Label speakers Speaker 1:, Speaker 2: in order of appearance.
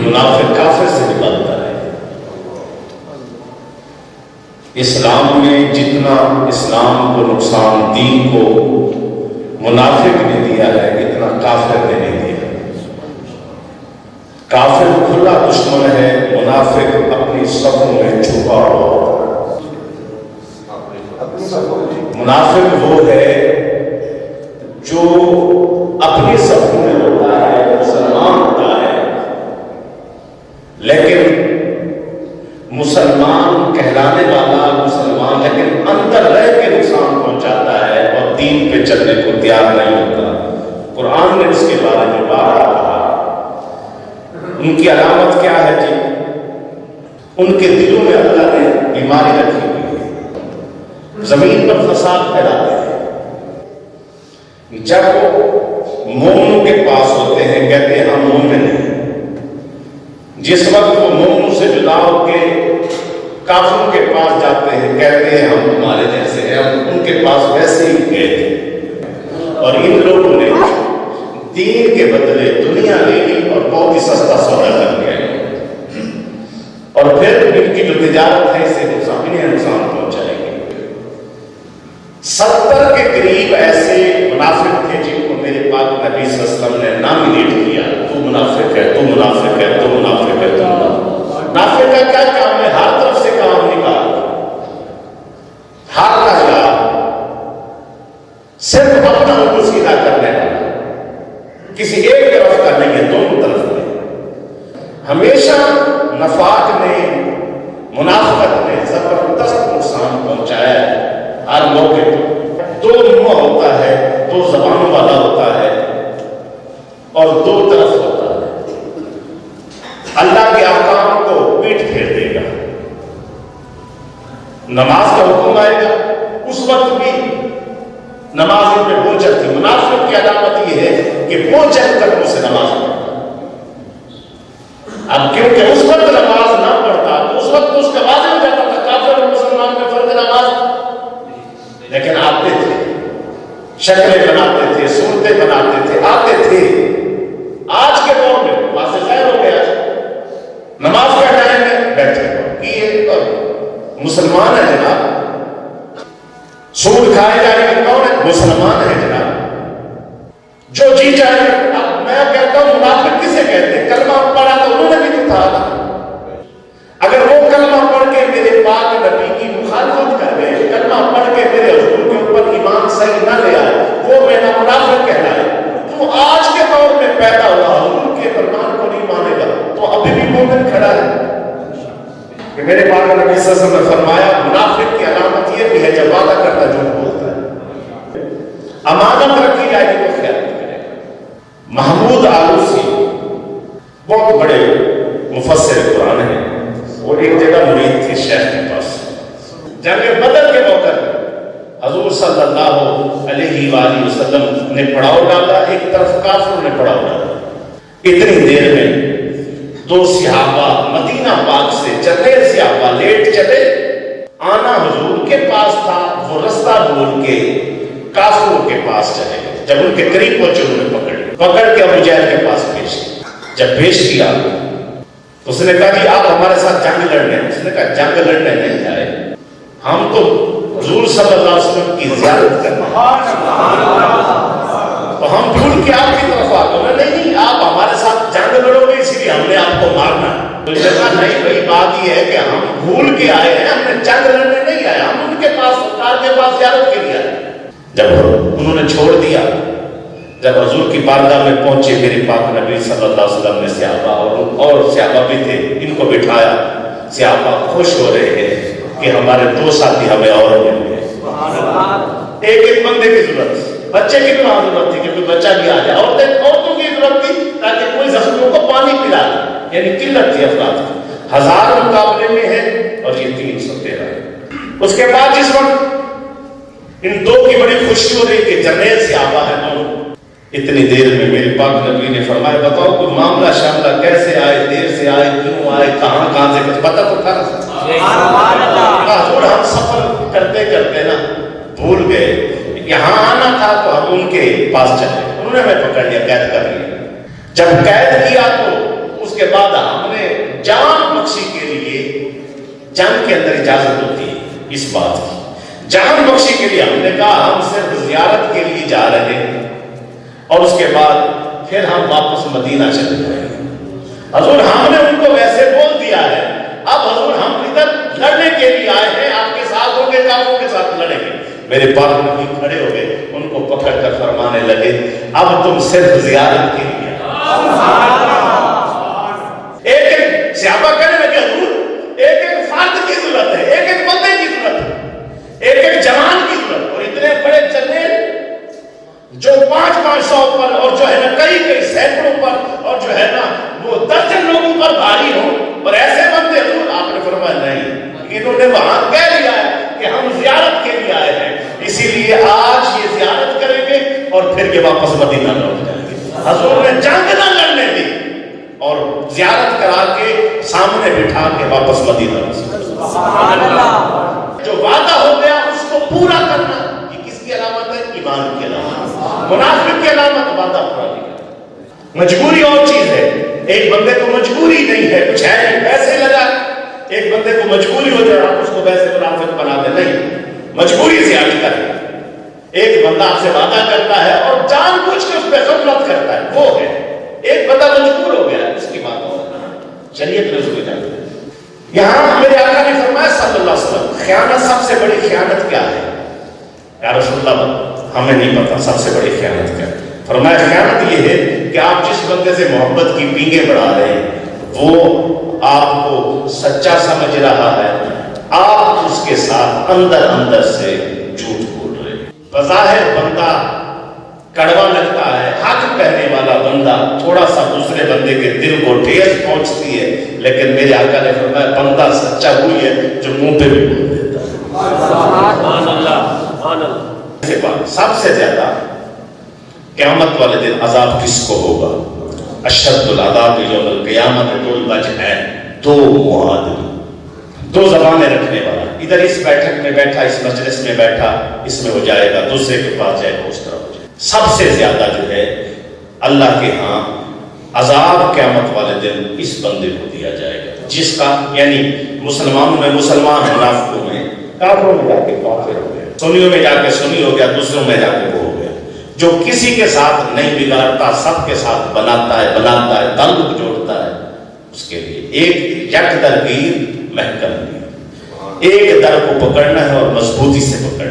Speaker 1: منافق کافر سے نکلتا ہے۔ اسلام میں جتنا اسلام کو نقصان دین کو منافق نے دیا ہے اتنا کافر نے نہیں دیا۔ کافر کھلا دشمن ہے، منافق اپنی صفوں میں چھپا ہوا۔ منافق وہ ہے جو اپنی صفوں میں ہوتا ہے، مسلمان ہوتا ہے، لیکن مسلمان کہلانے والا مسلمان لیکن اندر رہ کے نقصان پہنچاتا ہے اور دین پہ چلنے کو تیار نہیں ہوتا۔ قرآن نے اس کے بارے میں بارہا کہا۔ ان کی علامت کیا ہے جی؟ ان کے دلوں میں اللہ نے بیماری رکھی ہوئی ہے، زمین پر فساد پھیلاتے ہیں۔ جب مومنوں کے پاس ہوتے ہیں کہتے ہیں ہم مومن ہیں، جس وقت وہ مومنوں سے جدا ہو کے کافروں کے پاس جاتے ہیں کہتے ہیں ہم تمہارے جیسے ہیں، ہم ان کے پاس ویسے ہی گئے تھے۔ اور ان لوگوں نے دین کے بدلے دنیا لے لی اور بہت ہی سستا سودا کر لیا، اور پھر ان کی جو تجارت ہے اسے نقصان پہنچائے گی۔ 70 کے قریب ایسے منافق تھے جن کو میرے پاک نبی صلی اللہ علیہ وسلم نے نامینیٹ کیا، تو منافق ہے، تو منافق ہے، تو منافق ہے، تو منافق کا کیا کام ہے؟ ہر طرف سے کام نکال، ہر لہجہ صرف اپنا کو سیدھا کرنے والا، کسی ایک طرف کا نہیں ہے، دونوں طرف میں۔ ہمیشہ نفاق نے، منافقت نے زبردست نقصان پہنچایا ہے۔ ہر موقع دو منہ ہوتا ہے، دو زبانوں والا ہوتا ہے اور دو طرف ہوتا ہے۔ اللہ کے احکام کو پیٹ پھیر دے گا، نماز کا حکم آئے گا اس وقت بھی نماز میں بوجھل تھی۔ منافق کی علامت یہ ہے کہ بوجھل قدموں سے نماز پڑھتا۔ اب کیونکہ اس وقت نماز نہ پڑھتا تو اس وقت اس کا واضح ہو جاتا تھا کافر اور مسلمان میں فرق نماز، لیکن آتے تھے، شکلیں بناتے تھے، صورتیں بناتے تھے، آتے تھے۔ آج کے دور میں واضح خیر ہو گیا، نماز کا ٹائم ہے، بیٹھے کیے اور مسلمان ہے جناب، سود کھائے جائیں گے کون ہے؟ مسلمان ہے جناب، جو جی چاہے۔ اب میں کہتا ہوں منافق کسے کہتے ہیں؟ کلمہ پڑھا تو انہوں نے بھی تو تھا، اگر وہ کلمہ پڑھ کے میرے پاک نبی کی مخالفت کر گئے، کلمہ پڑھ کے میرے حضور کے اوپر ایمان صحیح نہ لے آئے، وہ میرا منافق کہلائے۔ تو آج کے دور میں پیدا ہوا حضور کے فرمان کو نہیں مانے گا تو ابھی بھی مومن کھڑا ہے کہ میرے پاک نبی صلی اللہ علیہ وسلم نے فرمایا منافق کی علامت یہ بھی ہے جب وعدہ کرتا جھوٹ بولتا ہے، امانت رکھی جائے گی تو خیانت کرے گا۔ محمود آلوسی بہت بڑے مفسر قرآن ہیں، وہ ایک جگہ مرید تھی شیخ کے پاس، جنگ بدر کے موقع پر حضور صلی اللہ علیہ وآلہ وسلم نے پڑاؤ ڈالا، ایک طرف کافر نے پڑاؤ ڈالا۔ اتنی دیر میں دو صحابہ مدینہ پاک سے چلے، صحابہ لیٹ چلے، آنا حضور کے پاس تھا، وہ رستہ بھول کے کافروں کے پاس چلے گئے۔ جب ان کے قریب پہنچے انہوں نے پکڑ کے ابو جہل کے پاس پیش کیا۔ جب پیش کیا اس نے کہا کہ آپ ہمارے ساتھ جنگ لڑنے ہیں۔ اس نے کہا جنگ لڑنے نہیں جائے، ہم تو حضور صلی اللہ علیہ وسلم کی زیارت کرنا، تو ہم بھول کے آپ کی طرف آ گئے۔ نہیں، آپ ہمارے ساتھ جنگ لڑو گے اسی لیے ہم نے آپ کو مارنا۔ تو اس نے کہا نہیں بھائی، بات یہ ہے کہ ہم بھول کے آئے ہیں، ہم نے جنگ لڑنے نہیں آئے، ہم ان کے پاس سرکار کے پاس زیارت کے لیے آئے۔ جب انہوں نے چھوڑ دیا، جب حضور کی بارگاہ میں پہنچے میرے پاک نبی صلی اللہ علیہ وسلم نے صحابہ اور صحابہ بھی تھے ان کو بٹھایا۔ صحابہ خوش ہو رہے ہیں کہ ہمارے دو ساتھی ہمیں اور مل گئے۔ ایک بندے کی ضرورت تھی، بچے کی بھی ضرورت تھی کہ کوئی بچہ بھی آ جائے، عورتوں کی ضرورت تھی تاکہ کوئی زخمیوں کو پانی پلا دے، یعنی قلت تھی افراد کی۔ 1000 مقابلے میں ہے اور یہ 313۔ اس کے بعد جس وقت ان دو کی بڑی خوشی ہو رہی کہ جرنیل صحابہ ہے دونوں، اتنی دیر میں میرے پاک نبی نے فرمایا بتاؤ کوئی معاملہ شاملہ کیسے آئے، دیر سے آئے، کیوں آئے، کہاں سے کچھ پتہ تو تھا؟ حضور ہم سفر کرتے کرتے نا بھول گئے، یہاں آنا تھا تو ہم ان کے پاس چلے، انہوں نے ہمیں پکڑ لیا، قید کر لیا۔ جب قید کیا تو اس کے بعد ہم جنگ کے اندر اجازت ہوتی ہے اس بات کی. جان بخشی کے لیے ہم نے کہا ہم صرف زیارت کے لیے جا رہے ہیں اور اس کے بعد پھر ہم واپس مدینہ چلے جائیں گے. حضور ہم نے ان کو ویسے بول دیا ہے, اب حضور ہم ادھر لڑنے کے لیے آئے ہیں, آپ کے ساتھ ہوں گے, کافروں کے ساتھ لڑیں گے. میرے پاک نبی کھڑے ہو گئے, ان کو پکڑ کر فرمانے لگے اب تم صرف زیارت کے لیے. ایک ایک صحابہ کہنے لگے حضور ایک ایک فرد کی ضرورت ہے, ایک ایک بندے کی ضرورت ہے, ایک ایک جوان کی ضرورت. اور اتنے بڑے جنرل جو 500 پر اور جو ہے نا کئی سینکڑوں پر اور جو ہے نا وہ درجن لوگوں پر بھاری ہو, اور ایسے بندے حضور آپ نے فرمایا نہیں, انہوں نے وہاں کہہ لیا ہے کہ ہم زیارت کے لیے آئے ہیں, اسی لیے آج یہ زیارت کریں گے اور پھر یہ واپس مدینہ لوٹ جائیں گے. حضور نے جنگ نہ لڑنے دی اور زیارت کرا کے سامنے بٹھا کے واپس مدینہ. جو وعدہ ہو گیا اس کو پورا کرنا, یہ کس کی علامت ہے؟ ایمان کی علامت. منافق کی علامت وعدہ پورا نہیں کرنا. مجبوری اور چیز ہے, ایک بندے کو مجبوری نہیں ہے, کچھ ہے نہیں, پیسے لگا, ایک بندے کو مجبوری ہو جائے آپ اس کو ویسے منافق بنا دیں, نہیں, مجبوری سے آگے کرے. ایک بندہ آپ سے وعدہ کرتا ہے اور جان بوجھ کے اس پہ غفلت کرتا ہے, وہ ہے. ایک بندہ مجبور ہو گیا, اس کی بات ہو شریعت نے اس کو جانتا ہے. یہاں میرے آقا نے فرمایا صلی اللہ علیہ وسلم خیانت, سب سے بڑی خیانت کیا ہے؟ یا رسول اللہ ہمیں نہیں پتا سب سے بڑی خیانت کیا ہے. فرمایا خیانت یہ ہے کہ آپ جس بندے سے محبت کی پینگیں بڑھا رہے ہیں وہ آپ کو سچا سمجھ رہا ہے, آپ اس کے ساتھ اندر اندر سے جھوٹ بول رہے ہیں. بظاہر بندہ کڑوا لگتا ہے, حق کہنے والا بندہ تھوڑا سا دوسرے بندے کے دل کو ٹھیس پہنچتی ہے, لیکن میرے آقا نے فرمایا بندہ سچا وہی ہے جو منہ پہ بھی بول دیتا ہے. سبحان اللہ. سب سے زیادہ قیامت والے دن عذاب کس کو ہوگا؟ اشد العذاب یوم القیامت ذو الوجہین, دو معادل, دو زبانیں رکھنے والا. ادھر اس بیٹھک میں بیٹھا, اس مجلس میں بیٹھا, اس میں ہو جائے گا, دوسرے کے پاس جائے گا, اس طرح ہو جائے گا. سب سے زیادہ جو ہے اللہ کے ہاں عذاب قیامت والے دن اس بندے کو دیا جائے گا جس کا, یعنی مسلمانوں میں مسلمان, منافقوں میں کافروں میں جا کے کافر ہو گیا, سنیوں میں جا کے سنی ہو گیا, دوسروں میں جا کے وہ ہو گیا. جو کسی کے ساتھ نہیں بگاڑتا, سب کے ساتھ بناتا ہے, تعلق جوڑتا ہے, اس کے لیے ایک یک درگیر محکم نہیں, ایک در کو پکڑنا ہے اور مضبوطی سے پکڑنا